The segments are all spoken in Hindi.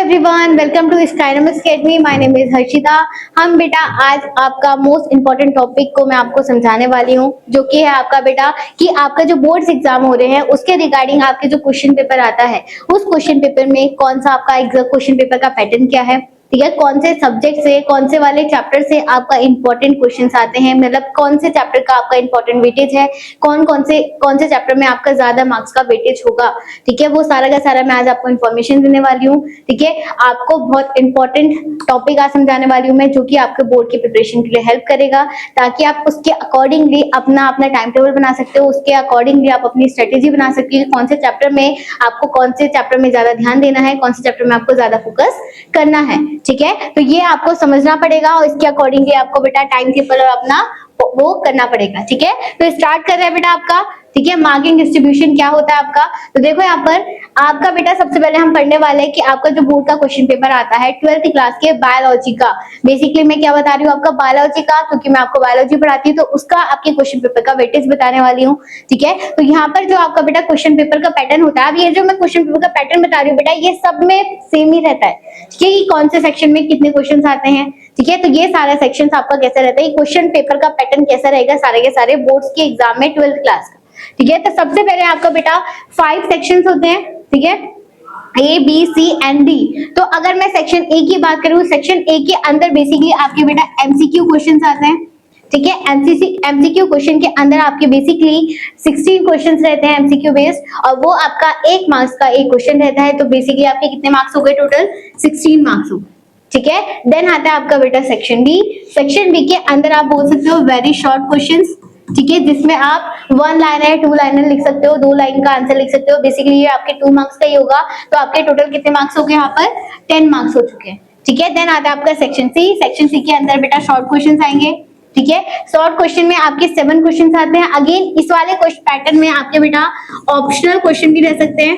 Everyone, welcome to Skynomics academy. My name is Harshita. हम बेटा आज आपका मोस्ट इंपॉर्टेंट टॉपिक को मैं आपको समझाने वाली हूँ, जो कि है आपका बेटा कि आपका जो बोर्ड्स एग्जाम हो रहे हैं उसके रिगार्डिंग आपके जो क्वेश्चन पेपर आता है उस क्वेश्चन पेपर में कौन सा आपका क्वेश्चन पेपर का पैटर्न क्या है, ठीक है, कौन से सब्जेक्ट से कौन से वाले चैप्टर से आपका इंपॉर्टेंट क्वेश्चंस आते हैं, मतलब कौन से चैप्टर का आपका इंपॉर्टेंट वेटेज है, कौन से चैप्टर में आपका ज्यादा मार्क्स का वेटेज होगा, ठीक है, वो सारा का सारा मैं आज आपको इन्फॉर्मेशन देने वाली हूँ। ठीक है, आपको बहुत इंपॉर्टेंट टॉपिक आज समझाने वाली हूँ मैं, जो कि आपके बोर्ड की प्रिपरेशन के लिए हेल्प करेगा, ताकि आप उसके अकॉर्डिंगली अपना टाइम टेबल बना सकते हो, उसके अकॉर्डिंगली आप अपनी स्ट्रेटेजी बना सकते हो, कौन से चैप्टर में आपको कौन से चैप्टर में ज्यादा ध्यान देना है, कौन से चैप्टर में आपको ज्यादा फोकस करना है। ठीक है, तो ये आपको समझना पड़ेगा और इसके अकॉर्डिंगली आपको बेटा टाइम टेबल अपना वो करना पड़ेगा। ठीक है, तो स्टार्ट कर रहे हैं बेटा आपका। ठीक है, मार्किंग डिस्ट्रीब्यूशन क्या होता है आपका, तो देखो यहाँ पर आपका बेटा सबसे पहले हम पढ़ने वाले हैं कि आपका जो बोर्ड का क्वेश्चन पेपर आता है 12th क्लास के बायोलॉजी का। बेसिकली मैं क्या बता रही हूँ आपका बायोलॉजी का, क्योंकि मैं आपको बायोलॉजी पढ़ाती हूँ तो उसका आपके क्वेश्चन पेपर का वेटेज बताने वाली हूँ। ठीक है, तो यहाँ पर जो आपका बेटा क्वेश्चन पेपर का पैटर्न होता है, अब ये जो मैं क्वेश्चन पेपर का पैटर्न बता रही हूँ बेटा, ये सब में सेम ही रहता है। ठीक है, कौन से सेक्शन में कितने क्वेश्चन आते हैं, ठीक है, तो ये सारा सेक्शन आपका कैसा रहता है, क्वेश्चन पेपर का पैटर्न कैसा रहेगा सारे के सारे बोर्ड्स के एग्जाम में 12th क्लास का। ठीक है, तो सबसे पहले आपका बेटा 5 सेक्शंस होते हैं। ठीक है, A B C and D. तो अगर मैं सेक्शन ए की बात करूं, सेक्शन ए के अंदर बेसिकली आपके बेटा एमसीक्यू क्वेश्चंस आते हैं। ठीक है, एमसीक्यू क्वेश्चन के अंदर आपके बेसिकली 16 क्वेश्चंस रहते हैं एमसीक्यू बेस्ड, और वो आपका 1 मार्क्स का एक क्वेश्चन रहता है। तो बेसिकली आपके कितने मार्क्स हो गए, टोटल 16 मार्क्स हो गए। ठीक है, देन आता है आपका बेटा सेक्शन बी। सेक्शन बी के अंदर आप बोल सकते हो वेरी शॉर्ट क्वेश्चंस। ठीक है, जिसमें आप 1 लाइनर 2 लाइनर लिख सकते हो, 2 लाइन का आंसर लिख सकते हो। बेसिकली ये आपके 2 मार्क्स का ही होगा, तो आपके टोटल कितने मार्क्स हो गए यहाँ पर, 10 मार्क्स हो चुके हैं। ठीक है, देन आता है आपका सेक्शन सी। सेक्शन सी के अंदर बेटा शॉर्ट क्वेश्चन आएंगे। ठीक है, शॉर्ट क्वेश्चन में आपके 7 क्वेश्चन आते हैं। अगेन इस वाले क्वेश्चन पैटर्न में आपके बेटा ऑप्शनल क्वेश्चन भी रह सकते हैं।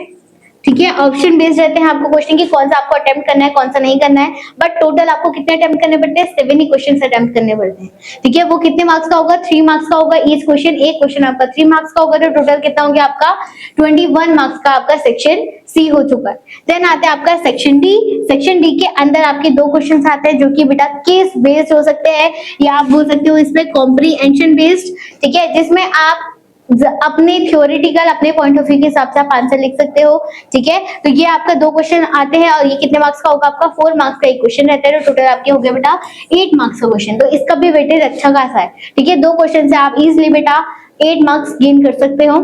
ठीक है, ऑप्शन बेस्ड रहते हैं आपको क्वेश्चन की कौन सा आपको अटेम्प्ट करना है कौन सा नहीं करना है, बट टोटल आपको कितने अटेम्प्ट करने पड़ते हैं, 7 ही क्वेश्चन अटेम्प्ट करने पड़ते हैं। ठीक है, वो कितने मार्क्स का होगा, 3 मार्क्स का होगा ईच क्वेश्चन। एक क्वेश्चन आपका 3 मार्क्स का होगा, तो टोटल कितना हो गया आपका 21 मार्क्स का आपका सेक्शन सी हो चुका है। देन आता है आपका सेक्शन डी। सेक्शन डी के अंदर आपके 2 क्वेश्चन आते हैं, जो कि बेटा केस बेस्ड हो सकते हैं, या आप बोल सकते हो इसमें कॉम्प्रीहेंशन बेस्ड। ठीक है, जिसमें आप अपने थ्योरेटिकल अपने पॉइंट ऑफ व्यू के हिसाब से आप आंसर लिख सकते हो। ठीक है, तो ये आपका 2 क्वेश्चन आते हैं, और ये कितने मार्क्स का होगा आपका 4 मार्क्स का एक क्वेश्चन रहता है, तो टोटल आपके हो गए बेटा 8 मार्क्स का क्वेश्चन। तो इसका भी वेटेज अच्छा खासा है। ठीक है, 2 क्वेश्चन से आप इजिली बेटा 8 मार्क्स गेन कर सकते हो।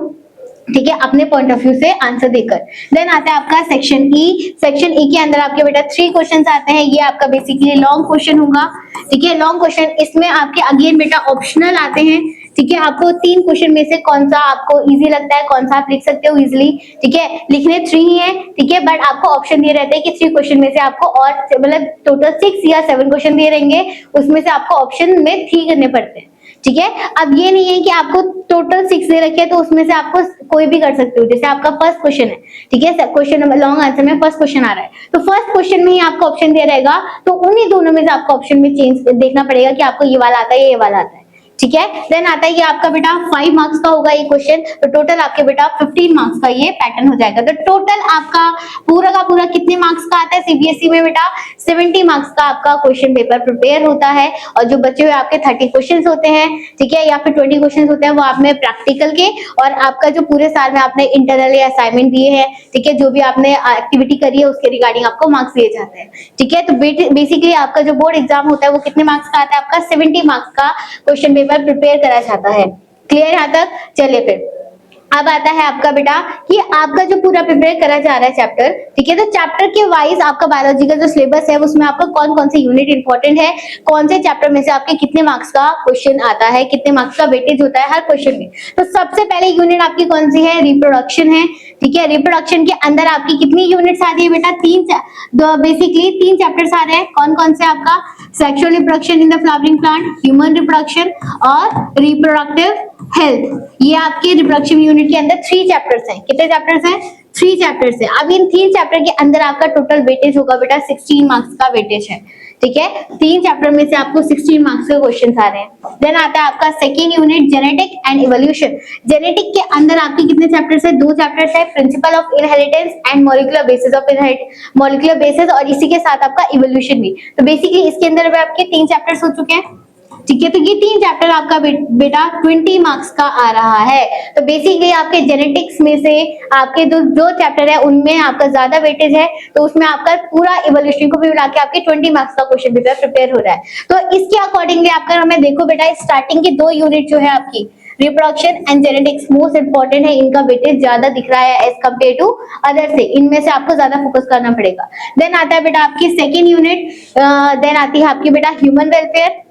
ठीक है, अपने पॉइंट ऑफ व्यू से आंसर देकर। देन आता है आपका सेक्शन ई। सेक्शन ई के अंदर आपके बेटा 3 क्वेश्चंस आते हैं। ये आपका बेसिकली लॉन्ग क्वेश्चन होगा। ठीक है, लॉन्ग क्वेश्चन, इसमें आपके अगेन बेटा ऑप्शनल आते हैं। ठीक है, आपको 3 क्वेश्चन में से कौन सा आपको इजी लगता है, कौन सा आप लिख सकते हो इजीली। ठीक है, लिखने 3 ही है। ठीक है, बट आपको ऑप्शन दिए रहते हैं कि 3 क्वेश्चन में से आपको और मतलब टोटल 6 या 7 क्वेश्चन दिए रहेंगे, उसमें से आपको ऑप्शन में 3 करने पड़ते हैं। ठीक है, अब ये नहीं है कि आपको टोटल 6 दे रखे हैं तो उसमें से आपको कोई भी कर सकते हो। जैसे आपका फर्स्ट क्वेश्चन है, ठीक है, क्वेश्चन नंबर लॉन्ग आंसर में फर्स्ट क्वेश्चन आ रहा है, तो फर्स्ट क्वेश्चन में ही आपको ऑप्शन दिया रहेगा, तो उन्हीं दोनों में से आपको ऑप्शन में चेंज देखना पड़ेगा कि आपको ये वाला आता है या ये वाला आता है। ठीक है, देन आता है ये आपका बेटा 5 मार्क्स का होगा ये क्वेश्चन, तो टोटल आपके बेटा 15 मार्क्स का ये पैटर्न हो जाएगा। तो टोटल आपका पूरा का पूरा कितने मार्क्स का आता है सीबीएसई में बेटा, 70 मार्क्स का आपका क्वेश्चन पेपर प्रिपेयर होता है, और जो बचे हुए आपके 30 क्वेश्चन होते हैं, ठीक है, या फिर 20 क्वेश्चन होते हैं, वो आप में प्रैक्टिकल के, और आपका जो पूरे साल में आपने इंटरनल या असाइनमेंट दिए हैं, ठीक है, जो भी आपने एक्टिविटी करी है उसके रिगार्डिंग आपको मार्क्स दिए जाते हैं। ठीक है, तो बेसिकली आपका जो बोर्ड एग्जाम होता है वो कितने मार्क्स का आता है, आपका 70 मार्क्स का क्वेश्चन पेपर प्रिपेयर करा जाता है। क्लियर यहाँ तक, चलिए फिर अब आता है आपका बेटा कि आपका जो पूरा प्रिपेयर करा जा रहा है चैप्टर। ठीक है, तो चैप्टर के वाइज आपका बायोलॉजी का जो सिलेबस है उसमें आपका कौन कौन से यूनिट इंपॉर्टेंट है, कौन से चैप्टर में से आपके कितने मार्क्स का क्वेश्चन आता है, कितने मार्क्स का वेटेज होता है हर क्वेश्चन में। तो सबसे पहले यूनिट आपकी कौन सी है, रिप्रोडक्शन है। ठीक है, रिप्रोडक्शन के अंदर आपकी कितनी यूनिट्स आती है बेटा, बेसिकली 3 चैप्टर्स आ रहे हैं। कौन कौन से आपका, sexual reproduction in the flowering plant, human reproduction और रिप्रोडक्टिव हेल्थ। ये आपके रिप्रोडक्शन यूनिट के अंदर 3 चैप्टर्स हैं। कितने चैप्टर्स हैं, 3 चैप्टर्स है। अब इन 3 चैप्टर के अंदर आपका टोटल वेटेज होगा बेटा 16 मार्क्स का वेटेज है, ठीक है। 3 चैप्टर में से आपको 16 मार्क्स के क्वेश्चन आ रहे हैं। देन आता है आपका second unit genetic and evolution. Genetic के अंदर आपके कितने चैप्टर्स है? 2 चैप्टर्स है, principle of inheritance and molecular basis of molecular basis, और इसी के साथ आपका इवोल्यूशन भी। तो बेसिकली इसके अंदर भी आपके 3 चैप्टर्स हो चुके हैं, ठीक है। तो ये 3 चैप्टर आपका बेटा 20 मार्क्स का आ रहा है। तो बेसिकली आपके जेनेटिक्स में से आपके जो चैप्टर है उनमें आपका ज्यादा वेटेज है, तो उसमें आपका पूरा इवोल्यूशन को भी मिला के आपके 20 मार्क्स का क्वेश्चन पेपर प्रिपेयर हो रहा है। तो इसके अकॉर्डिंगली आपका हमें देखो बेटा स्टार्टिंग की 2 यूनिट जो है आपकी reproduction and genetics most important है, इनका वेटेज ज्यादा दिख रहा है एज कम्पेयर टू अदर से, इनमें से आपको ज्यादा फोकस करना पड़ेगा। देन आता है बेटा आपकी सेकेंड यूनिट, देन आती है आपकी बेटा ह्यूमन वेलफेयर,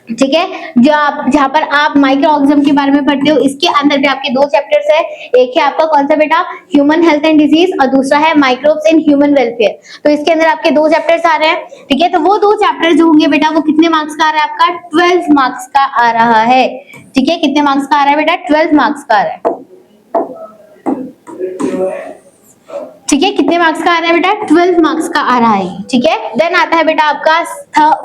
ठीक है, जहां पर आप माइक्रो ऑर्गेनिज्म के बारे में पढ़ते हो। इसके अंदर भी आपके 2 चैप्टर्स है, एक है आपका कौन सा बेटा ह्यूमन हेल्थ एंड डिजीज, और दूसरा है माइक्रोब्स इन ह्यूमन वेलफेयर। तो इसके अंदर आपके 2 चैप्टर्स आ रहे हैं, ठीक है। तो वो 2 चैप्टर जो होंगे बेटा वो कितने मार्क्स का आ रहा है? आपका 12 मार्क्स का आ रहा है, ठीक है। कितने मार्क्स का आ रहा है बेटा? 12 मार्क्स का आ रहा है, ठीक है। कितने मार्क्स का आ रहा है बेटा? 12 मार्क्स का आ रहा है, ठीक है। देन आता है बेटा आपका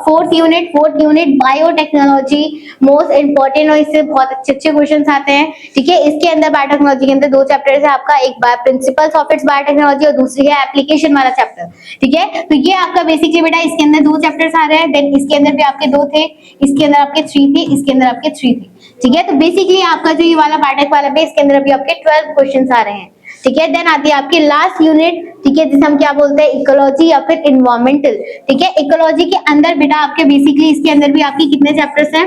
fourth unit biotechnology, most important, और इससे बहुत अच्छे अच्छे क्वेश्चंस आते हैं, ठीक है। इसके अंदर बायोटेक्नोलॉजी के अंदर 2 चैप्टर्स है आपका, एक प्रिंसिपल्स ऑफ इट्स बायोटेक्नोलॉजी और दूसरी है एप्लीकेशन वाला चैप्टर, ठीक है। तो ये आपका बेसिकली बेटा इसके अंदर 2 चैप्टर्स आ रहे हैं। देन इसके अंदर भी आपके 2 थे, इसके अंदर आपके 3 थे, इसके अंदर आपके 3 थे, ठीक है। तो बेसिकली आपका जो ये वाला बायोटेक वाला है इसके अंदर भी आपके 12 क्वेश्चंस आ रहे हैं, ठीक है। देन आती है आपकी लास्ट यूनिट, ठीक है, जिसे हम क्या बोलते हैं? इकोलॉजी या फिर इन्वायरमेंटल, ठीक है। इकोलॉजी के अंदर बेटा आपके बेसिकली इसके अंदर भी आपकी कितने चैप्टर्स हैं?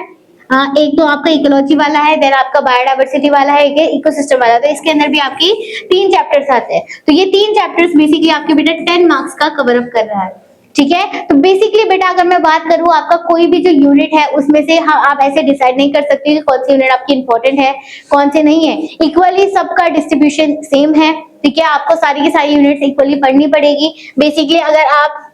एक तो आपका इकोलॉजी वाला है, देन आपका बायोडायवर्सिटी वाला है, एक इकोसिस्टम वाला। तो इसके अंदर भी आपकी 3 चैप्टर्स आते हैं। तो ये 3 चैप्टर्स बेसिकली आपके बेटा 10 मार्क्स का कवर अप कर रहा है, ठीक है। तो बेसिकली बेटा अगर मैं बात करूं आपका कोई भी जो यूनिट है उसमें से आप ऐसे डिसाइड नहीं कर सकते कि कौन सी यूनिट आपकी इंपॉर्टेंट है कौन से नहीं है। इक्वली सबका डिस्ट्रीब्यूशन सेम है, ठीक है। आपको सारी की सारी यूनिट्स इक्वली पढ़नी पड़ेगी। बेसिकली अगर आप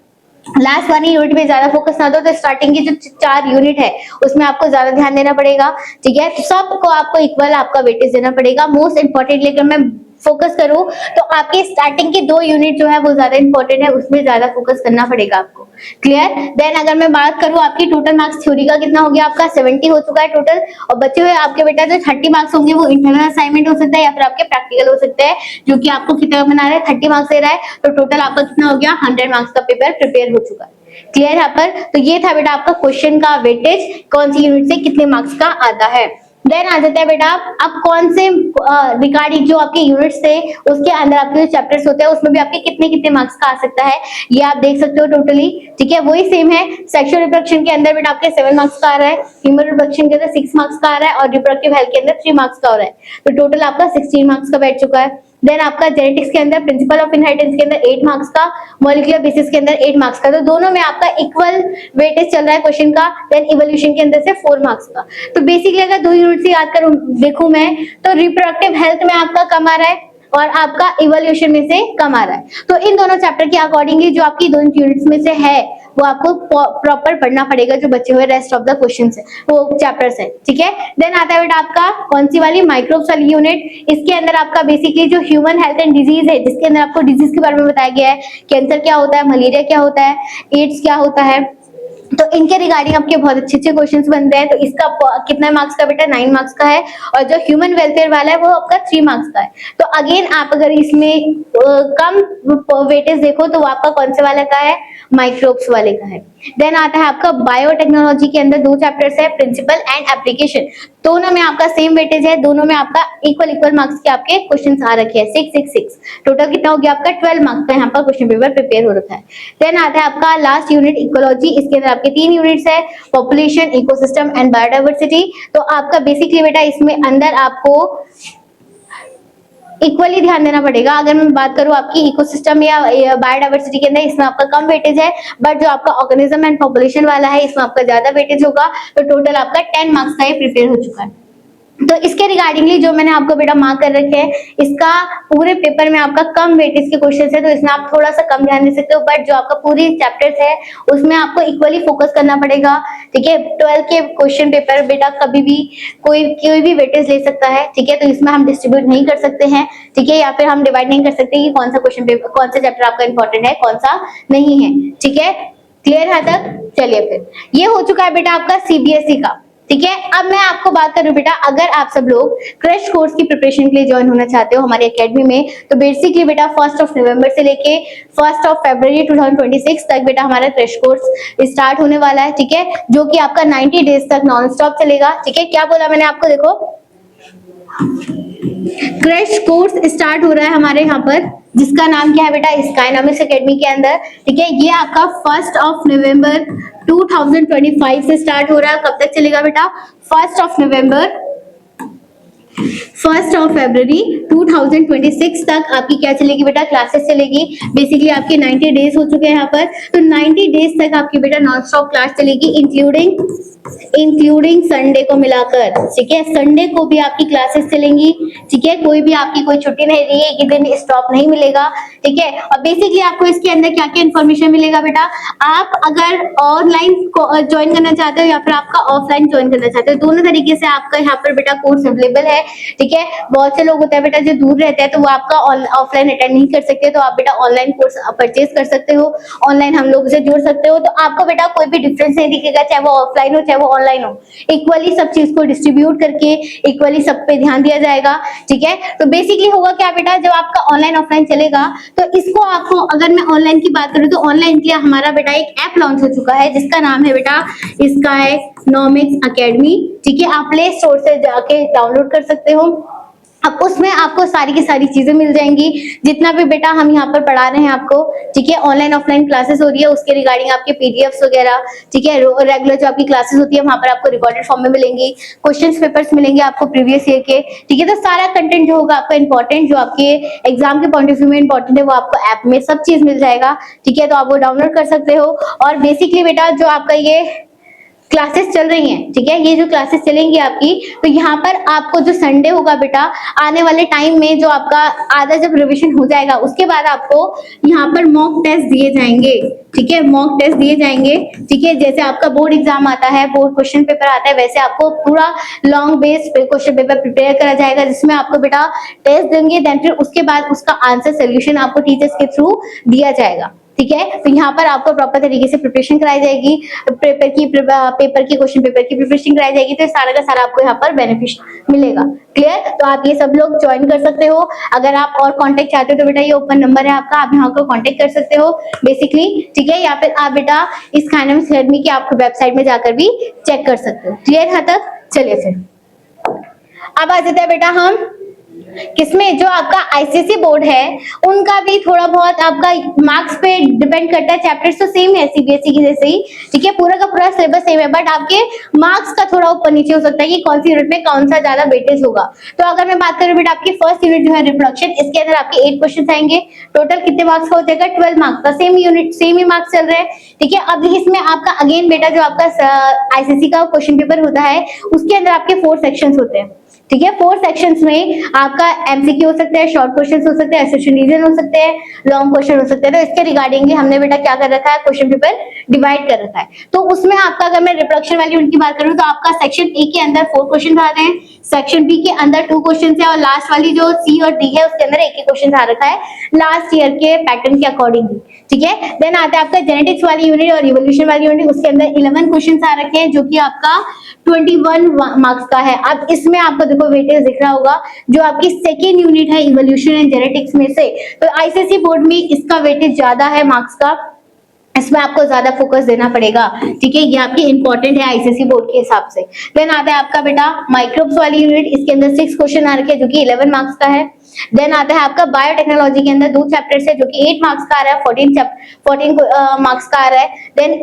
लास्ट वाली यूनिट पे ज्यादा फोकस ना दो तो स्टार्टिंग की जो 4 यूनिट है उसमें आपको ज्यादा ध्यान देना पड़ेगा, ठीक है। तो सबको आपको इक्वल आपका वेटेज देना पड़ेगा। मोस्ट इंपॉर्टेंटली अगर मैं फोकस करूं तो आपकी स्टार्टिंग की 2 यूनिट जो है वो ज्यादा इंपॉर्टेंट है, उसमें ज्यादा फोकस करना पड़ेगा आपको, क्लियर। देन अगर मैं बात करूं आपकी टोटल मार्क्स थ्योरी का कितना हो गया? आपका 70 हो चुका है टोटल, और बचे हुए आपके बेटा जो 30 मार्क्स होंगे वो इंटरनल असाइनमेंट हो सकता है या फिर आपके प्रैक्टिकल हो सकते हैं, जो कि आपको कितना बना रहा है? 30 मार्क्स दे रहा है। तो टोटल आपका कितना हो गया? 100 मार्क्स का पेपर प्रिपेयर हो चुका है, क्लियर यहाँ पर। तो ये था बेटा आपका क्वेश्चन का वेटेज कौन सी यूनिट से कितने मार्क्स का आता है। देन आ जाता है बेटा अब कौन से रिगार्डिंग जो आपके यूनिट्स थे उसके अंदर आपके जो चैप्टर्स होते हैं उसमें भी आपके कितने कितने मार्क्स का आ सकता है, ये आप देख सकते हो टोटली, ठीक है। वही सेम है। सेक्सुअल रिप्रोडक्शन के अंदर बेटा आपके 7 मार्क्स का आ रहा है, ह्यूमन रिप्रोडक्शन के अंदर 6 मार्क्स का आ रहा है, और रिप्रोडक्टिव हेल्थ के अंदर 3 मार्क्स का हो रहा है। तो टोटल आपका 16 मार्क्स का बैठ चुका है। देन आपका जेनेटिक्स के अंदर प्रिंसिपल ऑफ इनहेरिटेंस के अंदर 8 मार्क्स का, मॉलिक्यूलर बेसिस के अंदर 8 मार्क्स का। तो दोनों में आपका इक्वल वेटेज चल रहा है क्वेश्चन का। देन इवोल्यूशन के अंदर से 4 मार्क्स का। तो बेसिकली अगर 2 यूनिट से याद करूं देखूं मैं तो रिप्रोडक्टिव हेल्थ में आपका कम आ रहा है और आपका इवोल्यूशन में से कम आ रहा है। तो इन दोनों चैप्टर के अकॉर्डिंगली जो आपकी 2 यूनिट्स में से है वो आपको प्रॉपर पढ़ना पड़ेगा, जो बचे हुए रेस्ट ऑफ द क्वेश्चंस है वो चैप्टर्स है, ठीक है। देन आता है बेटा आपका कौन सी वाली? माइक्रोब्स वाली यूनिट। इसके अंदर आपका बेसिकली जो ह्यूमन हेल्थ एंड डिजीज है, जिसके अंदर आपको डिजीज के बारे में बताया गया है, कैंसर क्या होता है, मलेरिया क्या होता है, एड्स क्या होता है, तो इनके रिगार्डिंग आपके बहुत अच्छे अच्छे क्वेश्चंस बनते हैं। तो इसका कितना मार्क्स का बेटा? 9 मार्क्स का है, और जो ह्यूमन वेलफेयर वाला है वो आपका 3 मार्क्स का है। तो अगेन आप अगर इसमें कम वेटेज देखो तो वो आपका कौन से वाले का है? माइक्रोब्स वाले का है। देन आता है आपका बायोटेक्नोलॉजी के अंदर 2 चैप्टर्स है, प्रिंसिपल एंड एप्लीकेशन। दोनों में आपका सेम वेटेज है, दोनों में आपका इक्वल मार्क्स के आपके क्वेश्चंस आ रखे हैं, 6 6 6। टोटल कितना हो गया आपका? 12 मार्क्स का यहाँ पर क्वेश्चन पेपर प्रिपेयर हो रखा है। देन आता है आपका लास्ट यूनिट इकोलॉजी। इसके अंदर आपके 3 यूनिट्स है, पॉपुलेशन, इकोसिस्टम एंड बायोडायवर्सिटी। तो आपका बेसिकली बेटा इसमें अंदर आपको इक्वली ध्यान देना पड़ेगा। अगर मैं बात करूं आपकी इकोसिस्टम या बायोडायवर्सिटी के अंदर इसमें आपका कम वेटेज है, बट जो आपका ऑर्गेनिज्म एंड पॉपुलेशन वाला है इसमें आपका ज्यादा वेटेज होगा। तो टोटल आपका 10 मार्क्स का ये प्रिपेयर हो चुका है, तो इसके रिगार्डिंगली जो मैंने आपको बेटा मार्क कर रखे हैं, इसका पूरे पेपर में आपका कम वेटेज के क्वेश्चन है, तो इसमें आप थोड़ा सा कम ध्यान दे सकते हो, बट जो आपका पूरी चैप्टर्स है उसमें आपको इक्वली फोकस करना पड़ेगा। ठीक है, 12 के क्वेश्चन पेपर बेटा कभी भी कोई भी वेटेज ले सकता है। ठीक है, तो इसमें हम डिस्ट्रीब्यूट नहीं कर सकते हैं। ठीक है, या फिर हम डिवाइड नहीं कर सकते कि कौन सा क्वेश्चन पेपर, कौन सा चैप्टर आपका इंपॉर्टेंट है, कौन सा नहीं है। ठीक है, क्लियर है तक? चलिए फिर, ये हो चुका है बेटा आपका सीबीएसई का। ठीक है, अब मैं आपको बात करूं बेटा, अगर आप सब लोग क्रैश कोर्स की प्रिपरेशन के लिए ज्वाइन होना चाहते हो हमारी एकेडमी में, तो बेसिकली बेटा 1 नवंबर से लेके 1 फरवरी 2026 तक बेटा हमारा क्रैश कोर्स स्टार्ट होने वाला है। ठीक है, जो कि आपका 90 डेज तक नॉन स्टॉप चलेगा। ठीक है, क्या बोला मैंने आपको, देखो क्रैश कोर्स स्टार्ट हो रहा है हमारे यहाँ पर, जिसका नाम क्या है बेटा, स्काइनॉमिक्स एकेडमी के अंदर। ठीक है, ये आपका 1 नवंबर 2025 से स्टार्ट हो रहा है। कब तक चलेगा बेटा? 1 नवंबर 1 फरवरी 2026 तक आपकी क्या चलेगी बेटा, क्लासेस चलेगी। बेसिकली आपके 90 डेज हो चुके हैं यहाँ पर, तो 90 डेज तक आपकी बेटा नॉन स्टॉप क्लास चलेगी, इंक्लूडिंग संडे को मिलाकर। ठीक है, संडे को भी आपकी क्लासेस चलेंगी। ठीक है, कोई भी आपकी कोई छुट्टी नहीं रही है, एक दिन स्टॉप नहीं मिलेगा। ठीक है, और बेसिकली आपको इसके अंदर क्या क्या इन्फॉर्मेशन मिलेगा बेटा, आप अगर ऑनलाइन ज्वाइन करना चाहते हो या फिर आपका ऑफलाइन ज्वाइन करना चाहते हो, दोनों तरीके से आपका यहाँ पर बेटा कोर्स अवेलेबल है। ठीक है, बहुत से लोग होते हैं बेटा जो दूर रहते हैं, तो वो आपका ऑफलाइन अटेंड नहीं कर सकते, तो आप बेटा ऑनलाइन कोर्स परचेज कर सकते हो, ऑनलाइन हम लोग से जुड़ सकते हो। तो आपको बेटा कोई भी डिफरेंस नहीं दिखेगा, चाहे वो ऑफलाइन हो चाहे वो ऑनलाइन हो, इक्वली सब चीज को डिस्ट्रीब्यूट करके इक्वली सब पे ध्यान दिया जाएगा। ठीक है, तो बेसिकली होगा क्या बेटा, जब आपका ऑनलाइन ऑफलाइन चलेगा, तो इसको आपको, अगर मैं ऑनलाइन की बात करूं तो ऑनलाइन के लिए हमारा बेटा एक ऐप लॉन्च हो चुका है, जिसका नाम है बेटा स्काइनॉमिक्स एकेडमी। ठीक है, आप प्ले स्टोर से जाके डाउनलोड कर सकते हो। अब उसमें आपको सारी की सारी चीजें मिल जाएंगी, जितना भी बेटा हम यहाँ पर पढ़ा रहे हैं आपको। ठीक है, ऑनलाइन ऑफलाइन क्लासेस हो रही है, उसके रिगार्डिंग आपके पीडीएफ्स वगैरह। ठीक है, रेगुलर जो आपकी क्लासेस होती है वहां पर आपको रिकॉर्डेड फॉर्म में मिलेंगी, क्वेश्चन पेपर्स मिलेंगे आपको प्रीवियस ईयर के। ठीक है, तो सारा कंटेंट जो होगा आपका इंपॉर्टेंट, जो आपके एग्जाम के पॉइंट ऑफ व्यू में इंपॉर्टेंट है, वो आपको ऐप में सब चीज मिल जाएगा। ठीक है, तो आप वो डाउनलोड कर सकते हो। और बेसिकली बेटा जो आपका ये क्लासेस चल रही हैं, ठीक है, ये जो क्लासेस चलेंगी आपकी, तो यहाँ पर आपको जो संडे होगा बेटा, आने वाले टाइम में जो आपका आधा जब रिवीजन हो जाएगा, उसके बाद आपको यहाँ पर मॉक टेस्ट दिए जाएंगे। ठीक है, मॉक टेस्ट दिए जाएंगे। ठीक है, जैसे आपका बोर्ड एग्जाम आता है, बोर्ड क्वेश्चन पेपर आता है, वैसे आपको पूरा long based question paper prepare करा जाएगा, जिसमें आपको बेटा टेस्ट देंगे, देन फिर उसके बाद उसका आंसर सोल्यूशन आपको टीचर्स के थ्रू दिया जाएगा। ठीक है, तो यहाँ पर आपको प्रॉपर तरीके से प्रिपरेशन कराई जाएगी, पेपर की क्वेश्चन पेपर की प्रिपरेशन कराई जाएगी, तो सारा का सारा आपको यहाँ पर बेनिफिट मिलेगा। क्लियर? तो आप ये सब लोग ज्वाइन कर सकते हो। अगर आप और कांटेक्ट चाहते हो तो बेटा ये ओपन नंबर है आपका, आप यहाँ को कांटेक्ट कर सकते हो बेसिकली। ठीक है, या फिर आप बेटा इस स्काइनॉमिक्स एकेडमी की आपको वेबसाइट में जाकर भी चेक कर सकते हो। क्लियर है तक? चलिए फिर अब आ जाते हैं बेटा हम किसमें, जो आपका आईसीएसई बोर्ड है उनका भी थोड़ा बहुत आपका मार्क्स पे डिपेंड करता है। चैप्टर्स तो सेम है सीबीएसई की जैसे ही। ठीक है, पूरा का पूरा सिलेबस सेम है, बट आपके मार्क्स का थोड़ा ऊपर नीचे हो सकता है कि कौन सी यूनिट में कौन सा ज्यादा वेटेज होगा। तो अगर मैं बात करूं बेटा आपकी फर्स्ट यूनिट जो है रिप्रोडक्शन, इसके अंदर आपके 8 क्वेश्चन आएंगे। टोटल कितने मार्क्स का हो जाएगा? 12 मार्क्स का। सेम यूनिट सेम ही मार्क्स चल रहे हैं। ठीक है, अब इसमें आपका अगेन बेटा जो आपका आईसीएसई का क्वेश्चन पेपर होता है, उसके अंदर आपके 4 सेक्शंस होते हैं। ठीक है, 4 सेक्शंस में आपका एमसीक्यू हो सकता है, शॉर्ट क्वेश्चंस हो सकते हैं, एसेशन रीजन हो सकते हैं, लॉन्ग क्वेश्चन हो सकते हैं। तो इसके रिगार्डिंग हमने बेटा क्या कर रखा है, क्वेश्चन पेपर डिवाइड कर रखा है। तो उसमें आपका अगर मैं रिप्रोडक्शन वाली यूनिट की बात करूं तो आपका सेक्शन ए के अंदर 4 क्वेश्चन आ रहे हैं, सेक्शन बी के अंदर 2 क्वेश्चन है, और लास्ट वाली जो सी और डी है उसके अंदर एक क्वेश्चन आ रखा है लास्ट ईयर के पैटर्न के अकॉर्डिंगली। ठीक है, देन आता है आपका जेनेटिक्स वाली यूनिट और इवोल्यूशन वाली यूनिट, उसके अंदर 11 क्वेश्चन आ रखे हैं, जो कि आपका 21 मार्क्स का है। अब इसमें आपको देखो वेटेज दिख रहा होगा, जो आपकी सेकेंड यूनिट है इवोल्यूशन एंड जेनेटिक्स में से, तो आईसीएसई बोर्ड में इसका वेटेज ज्यादा है मार्क्स का, इसमें आपको ज्यादा फोकस देना पड़ेगा। ठीक है, ये आपकी इंपॉर्टेंट है आईसीएसई बोर्ड के हिसाब से। देन आता है आपका बेटा माइक्रोब्स वाली यूनिट, इसके अंदर 6 क्वेश्चन आ रखे हैं, जो कि 11 मार्क्स का है। देन आता है आपका बायोटेक्नोलॉजी के अंदर 2 चैप्टर्स है, जो कि 8 मार्क्स का आ रहा है, 14 मार्क्स का आ रहा है। देन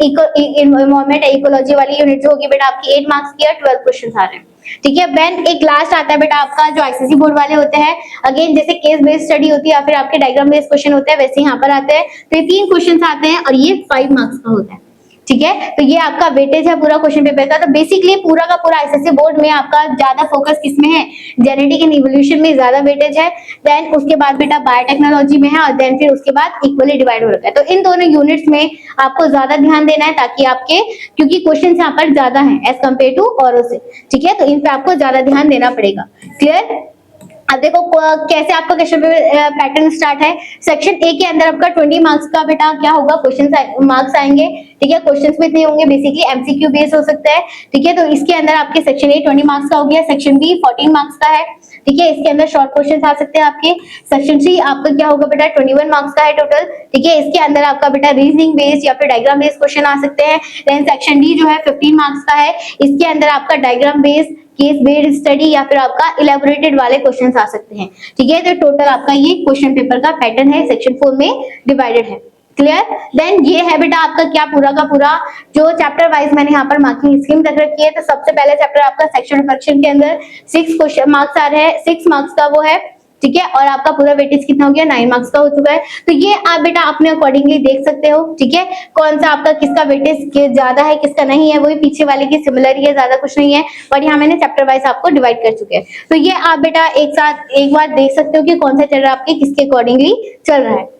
एनवायरमेंट इकोलॉजी वाली यूनिट जो होगी बेटा आपकी 8 मार्क्स की है, 12 क्वेश्चन आ रहे हैं। ठीक है, देन एक लास्ट आता है बेटा आपका जो आईसीएसई बोर्ड वाले होते हैं, अगेन जैसे केस बेस्ड स्टडी होती है या फिर आपके डायग्राम बेस्ड क्वेश्चन होते हैं, वैसे यहाँ पर आते हैं। तो ये 3 क्वेश्चन आते हैं और ये 5 मार्क्स का होता है। ठीक है। तो ये आपका वेटेज है पूरा क्वेश्चन पेपर का। तो बेसिकली पूरा का पूरा एसएससी बोर्ड में आपका ज्यादा फोकस किसमें है, जेनेटिक एंड इवोल्यूशन में ज्यादा वेटेज है, देन उसके बाद बेटा बायोटेक्नोलॉजी में है, और देन फिर उसके बाद इक्वली डिवाइड हो रखा है। तो इन दोनों यूनिट्स में आपको ज्यादा ध्यान देना है, ताकि आपके, क्योंकि क्वेश्चन यहाँ पर ज्यादा है एज कम्पेयर टू औरों से, ठीक है। तो इन पे आपको ज्यादा ध्यान देना पड़ेगा। क्लियर। अब देखो कैसे आपका क्वेश्चन पैटर्न स्टार्ट है। सेक्शन ए के अंदर आपका 20 मार्क्स का बेटा क्या होगा, क्वेश्चन मार्क्स आएंगे, ठीक है। क्वेश्चंस भी इतने होंगे, बेसिकली एमसीक्यू बेस हो सकता है, ठीक है। तो इसके अंदर आपके सेक्शन ए 20 मार्क्स का हो गया, सेक्शन बी 14 मार्क्स का है, ठीक है। इसके अंदर शॉर्ट क्वेश्चन आ सकते हैं आपके। सेक्शन सी आपका क्या होगा बेटा, 21 मार्क्स का है टोटल, ठीक है। इसके अंदर आपका बेटा रीजनिंग बेस्ड या फिर डायग्राम बेस्ड क्वेश्चन आ सकते हैं। देन सेक्शन डी जो है 15 मार्क्स का है, इसके अंदर आपका diagram based, case based study या फिर आपका इलेबोरेटेड वाले क्वेश्चंस आ सकते हैं, ठीक है। तो टोटल आपका ये क्वेश्चन पेपर का पैटर्न है, सेक्शन 4 में डिवाइडेड है। क्लियर। देन ये है बेटा आपका क्या पूरा का पूरा जो चैप्टर वाइज मैंने यहाँ पर मार्किंग स्कीम रख रखी है। तो सबसे पहले चैप्टर आपका सेक्शन रिफ्लेक्शन के अंदर 6 क्वेश्चन मार्क्स आ रहे हैं, 6 मार्क्स का वो है, ठीक है। और आपका पूरा वेटेज कितना हो गया, 9 मार्क्स का हो चुका है। तो ये आप बेटा अपने अकॉर्डिंगली देख सकते हो, ठीक है। कौन सा आपका किसका वेटेज ज्यादा है किसका नहीं है, वही पीछे वाले की सिमिलर ही है, ज्यादा कुछ नहीं है। और यहाँ मैंने चैप्टर वाइज आपको डिवाइड कर चुके हैं। तो ये आप बेटा एक साथ एक बार देख सकते हो कि कौन सा चैप्टर आपके किसके अकॉर्डिंगली चल रहा है,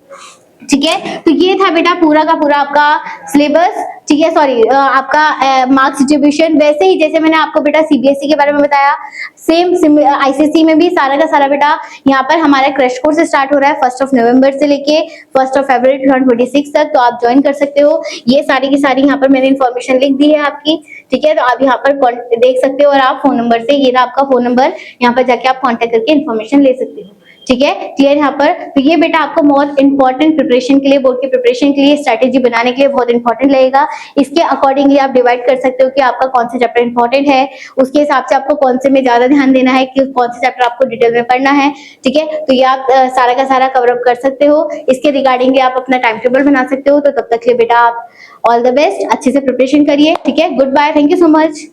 ठीक है। तो ये था बेटा पूरा का पूरा आपका सिलेबस, ठीक है। सॉरी आपका मार्क्स डिस्ट्रीब्यूशन। वैसे ही जैसे मैंने आपको बेटा सीबीएसई के बारे में बताया, सेम आईसीएसई में भी सारा का सारा बेटा यहाँ पर हमारा क्रैश कोर्स स्टार्ट हो रहा है 1 नवंबर से लेके 1 फरवरी 2026 तक। तो आप ज्वाइन कर सकते हो। ये सारी की सारी यहाँ पर मैंने इन्फॉर्मेशन लिख दी है आपकी, ठीक है। तो आप यहाँ पर देख सकते हो, और आप फोन नंबर से, ये रहा आपका फोन नंबर, यहाँ पर जाके आप कॉन्टेक्ट करके इन्फॉर्मेशन ले सकते हो, ठीक है। क्लियर यहाँ पर। तो ये बेटा आपको बहुत इंपॉर्टेंट प्रिपरेशन के लिए, बोर्ड की प्रिपरेशन के लिए, स्ट्रैटेजी बनाने के लिए बहुत इंपॉर्टेंट लगेगा। इसके अकॉर्डिंगली आप डिवाइड कर सकते हो कि आपका कौन सा चैप्टर इंपॉर्टेंट है, उसके हिसाब से आपको कौन से में ज्यादा ध्यान देना है, कि कौन सा चैप्टर आपको डिटेल में पढ़ना है, ठीक है। तो ये आप सारा का सारा कवर अप कर सकते हो। इसके रिगार्डिंग आप अपना टाइम टेबल बना सकते हो। तो तब तक के लिए बेटा आप ऑल द बेस्ट, अच्छे से प्रिपरेशन करिए, ठीक है। Good bye, thank you so much.